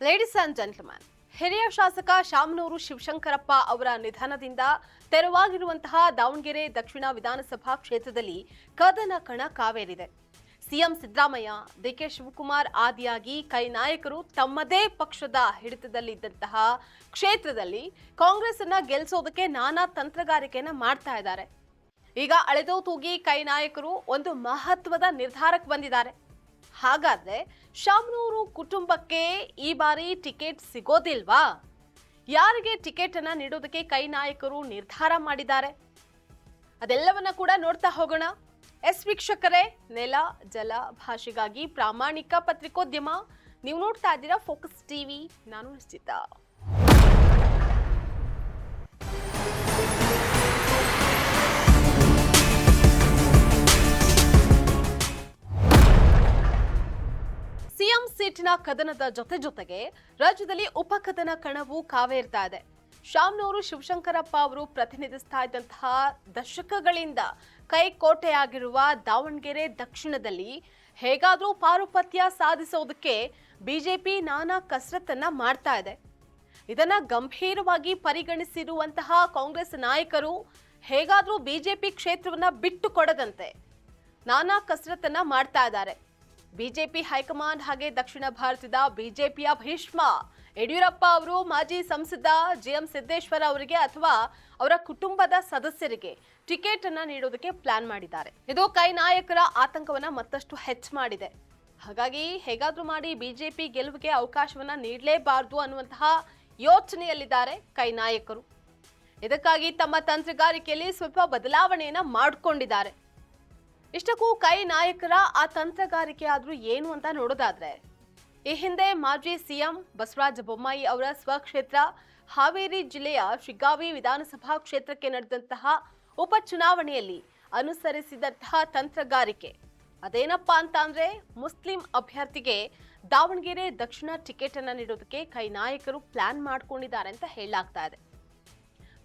Ladies and gentleman, ಹಿರಿಯ ಶಾಸಕ ಶಾಮನೂರು ಶಿವಶಂಕರಪ್ಪ ಅವರ ನಿಧನದಿಂದ ತೆರವಾಗಿರುವಂತಹ ದಾವಣಗೆರೆ ದಕ್ಷಿಣ ವಿಧಾನಸಭಾ ಕ್ಷೇತ್ರದಲ್ಲಿ ಕದನ ಕಣ ಕಾವೇರಿದೆ. ಸಿಎಂ ಸಿದ್ದರಾಮಯ್ಯ, ಡಿಕೆ ಶಿವಕುಮಾರ್ ಆದಿಯಾಗಿ ಕೈ ನಾಯಕರು ತಮ್ಮದೇ ಪಕ್ಷದ ಹಿಡಿತದಲ್ಲಿದ್ದಂತಹ ಕ್ಷೇತ್ರದಲ್ಲಿ ಕಾಂಗ್ರೆಸ್ ಅನ್ನ ಗೆಲ್ಲಿಸೋದಕ್ಕೆ ನಾನಾ ತಂತ್ರಗಾರಿಕೆಯನ್ನ ಮಾಡ್ತಾ ಇದ್ದಾರೆ. ಈಗ ಅಳೆದೋ ತೂಗಿ ಕೈ ನಾಯಕರು ಒಂದು ಮಹತ್ವದ ನಿರ್ಧಾರಕ್ಕೆ ಬಂದಿದ್ದಾರೆ. ಹಾಗಾದ್ರೆ ಶಾಮನೂರು ಕುಟುಂಬಕ್ಕೆ ಈ ಬಾರಿ ಟಿಕೆಟ್ ಸಿಗೋದಿಲ್ವಾ? ಯಾರಿಗೆ ಟಿಕೆಟ್ ಅನ್ನ ನೀಡೋದಕ್ಕೆ ಕೈ ನಾಯಕರು ನಿರ್ಧಾರ ಮಾಡಿದ್ದಾರೆ? ಅದೆಲ್ಲವನ್ನ ಕೂಡ ನೋಡ್ತಾ ಹೋಗೋಣ. ವೀಕ್ಷಕರೇ, ನೆಲ ಜಲ ಭಾಷೆಗಾಗಿ ಪ್ರಾಮಾಣಿಕ ಪತ್ರಿಕೋದ್ಯಮ. ನೀವು ನೋಡ್ತಾ ಇದ್ದೀರಾ ಫೋಕಸ್ ಟಿವಿ. ನಾನು ನಿಶ್ಚಿತ. ಸಿಎಂ ಸೀಟಿನ ಕದನದ ಜೊತೆಗೆ ರಾಜ್ಯದಲ್ಲಿ ಉಪಕದನ ಕಣವು ಕಾವೇರ್ತಾ ಇದೆ. ಶಾಮನೂರು ಶಿವಶಂಕರಪ್ಪ ಅವರು ಪ್ರತಿನಿಧಿಸ್ತಾ ಇದ್ದಂತಹ ದಶಕಗಳಿಂದ ಕೈಕೋಟೆಯಾಗಿರುವ ದಾವಣಗೆರೆ ದಕ್ಷಿಣದಲ್ಲಿ ಹೇಗಾದ್ರೂ ಪಾರುಪತ್ಯ ಸಾಧಿಸೋದಕ್ಕೆ ಬಿಜೆಪಿ ನಾನಾ ಕಸರತ್ತನ್ನ ಮಾಡ್ತಾ ಇದೆ. ಇದನ್ನ ಗಂಭೀರವಾಗಿ ಪರಿಗಣಿಸಿರುವಂತಹ ಕಾಂಗ್ರೆಸ್ ನಾಯಕರು ಹೇಗಾದ್ರೂ ಬಿಜೆಪಿ ಕ್ಷೇತ್ರವನ್ನ ಬಿಟ್ಟು ಕೊಡದಂತೆ ನಾನಾ ಕಸರತ್ತನ್ನ ಮಾಡ್ತಾ ಇದ್ದಾರೆ. ಬಿಜೆಪಿ ಹೈಕಮಾಂಡ್ ಹಾಗೆ ದಕ್ಷಿಣ ಭಾರತದ ಬಿಜೆಪಿಯ ಭೀಷ್ಮ ಯಡಿಯೂರಪ್ಪ ಅವರು ಮಾಜಿ ಸಂಸದ ಜಿಎಂ ಸಿದ್ದೇಶ್ವರ ಅವರಿಗೆ ಅಥವಾ ಅವರ ಕುಟುಂಬದ ಸದಸ್ಯರಿಗೆ ಟಿಕೆಟ್ ಅನ್ನ ನೀಡೋದಕ್ಕೆ ಪ್ಲಾನ್ ಮಾಡಿದ್ದಾರೆ. ಇದು ಕೈ ನಾಯಕರ ಆತಂಕವನ್ನ ಮತ್ತಷ್ಟು ಹೆಚ್ಚು ಮಾಡಿದೆ. ಹಾಗಾಗಿ ಹೇಗಾದ್ರೂ ಮಾಡಿ ಬಿಜೆಪಿ ಗೆಲುವಿಗೆ ಅವಕಾಶವನ್ನ ನೀಡಲೇಬಾರದು ಅನ್ನುವಂತಹ ಯೋಚನೆಯಲ್ಲಿದ್ದಾರೆ ಕೈ ನಾಯಕರು. ಇದಕ್ಕಾಗಿ ತಮ್ಮ ತಂತ್ರಗಾರಿಕೆಯಲ್ಲಿ ಸ್ವಲ್ಪ ಬದಲಾವಣೆಯನ್ನ ಮಾಡಿಕೊಂಡಿದ್ದಾರೆ. ಇಷ್ಟಕ್ಕೂ ಕೈ ನಾಯಕರ ಆ ತಂತ್ರಗಾರಿಕೆ ಆದ್ರೂ ಏನು ಅಂತ ನೋಡೋದಾದ್ರೆ, ಈ ಹಿಂದೆ ಮಾಜಿ ಸಿಎಂ ಬಸವರಾಜ ಬೊಮ್ಮಾಯಿ ಅವರ ಸ್ವಕ್ಷೇತ್ರ ಹಾವೇರಿ ಜಿಲ್ಲೆಯ ಶಿಗ್ಗಾವಿ ವಿಧಾನಸಭಾ ಕ್ಷೇತ್ರಕ್ಕೆ ನಡೆದಂತಹ ಉಪಚುನಾವಣೆಯಲ್ಲಿ ಅನುಸರಿಸಿದಂತಹ ತಂತ್ರಗಾರಿಕೆ ಅದೇನಪ್ಪಾ ಅಂತ ಅಂದ್ರೆ, ಮುಸ್ಲಿಂ ಅಭ್ಯರ್ಥಿಗೆ ದಾವಣಗೆರೆ ದಕ್ಷಿಣ ಟಿಕೆಟ್ ಅನ್ನ ನೀಡೋದಕ್ಕೆ ಕೈ ನಾಯಕರು ಪ್ಲಾನ್ ಮಾಡ್ಕೊಂಡಿದ್ದಾರೆ ಅಂತ ಹೇಳಲಾಗ್ತಾ ಇದೆ.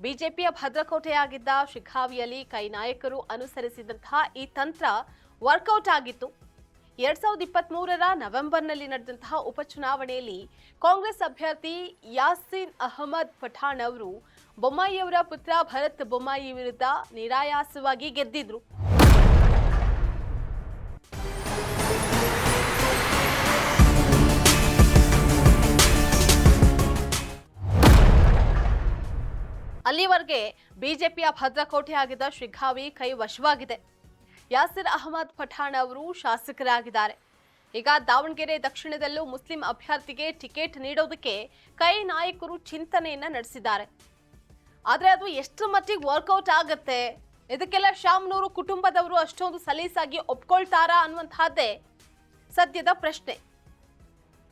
ಬಿಜೆಪಿಯ ಭದ್ರಕೋಟೆಯಾಗಿದ್ದ ಶಿಗ್ಗಾವಿಯಲ್ಲಿ ಕೈ ನಾಯಕರು ಅನುಸರಿಸಿದಂತಹ ಈ ತಂತ್ರ ವರ್ಕೌಟ್ ಆಗಿತ್ತು. 2023ರ ನವೆಂಬರ್ನಲ್ಲಿ ನಡೆದಂತಹ ಉಪಚುನಾವಣೆಯಲ್ಲಿ ಕಾಂಗ್ರೆಸ್ ಅಭ್ಯರ್ಥಿ ಯಾಸೀನ್ ಅಹಮದ್ ಪಠಾಣ್ ಅವರು ಬೊಮ್ಮಾಯಿಯವರ ಪುತ್ರ ಭರತ್ ಬೊಮ್ಮಾಯಿ ವಿರುದ್ಧ ನಿರಾಯಾಸವಾಗಿ ಗೆದ್ದಿದ್ರು. ಅಲ್ಲಿವರೆಗೆ ಬಿಜೆಪಿಯ ಭದ್ರಕೋಟೆಯಾಗಿದ್ದ ಶಿಗ್ಗಾವಿ ಕೈ ವಶವಾಗಿದೆ. ಯಾಸಿರ್ ಅಹಮದ್ ಪಠಾಣ್ ಅವರು ಶಾಸಕರಾಗಿದ್ದಾರೆ. ಈಗ ದಾವಣಗೆರೆ ದಕ್ಷಿಣದಲ್ಲೂ ಮುಸ್ಲಿಂ ಅಭ್ಯರ್ಥಿಗೆ ಟಿಕೆಟ್ ನೀಡೋದಕ್ಕೆ ಕೈ ನಾಯಕರು ಚಿಂತನೆಯನ್ನ ನಡೆಸಿದ್ದಾರೆ. ಆದ್ರೆ ಅದು ಎಷ್ಟು ಮಟ್ಟಿಗೆ ವರ್ಕೌಟ್ ಆಗತ್ತೆ, ಇದಕ್ಕೆಲ್ಲ ಶಾಮನೂರು ಕುಟುಂಬದವರು ಅಷ್ಟೊಂದು ಸಲೀಸಾಗಿ ಒಪ್ಕೊಳ್ತಾರಾ ಅನ್ನುವಂತಹದ್ದೇ ಸದ್ಯದ ಪ್ರಶ್ನೆ.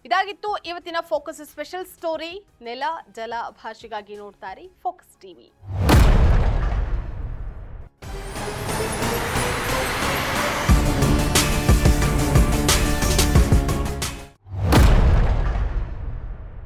ಇದಾಗಿತ್ತು ಇವತ್ತಿನ ಫೋಕಸ್ ಸ್ಪೆಷಲ್ ಸ್ಟೋರಿ. ನೆಲ ಜಲ ಭಾಷೆಗಾಗಿ ನೋಡ್ತಾರೆ ಫೋಕಸ್ ಟಿವಿ.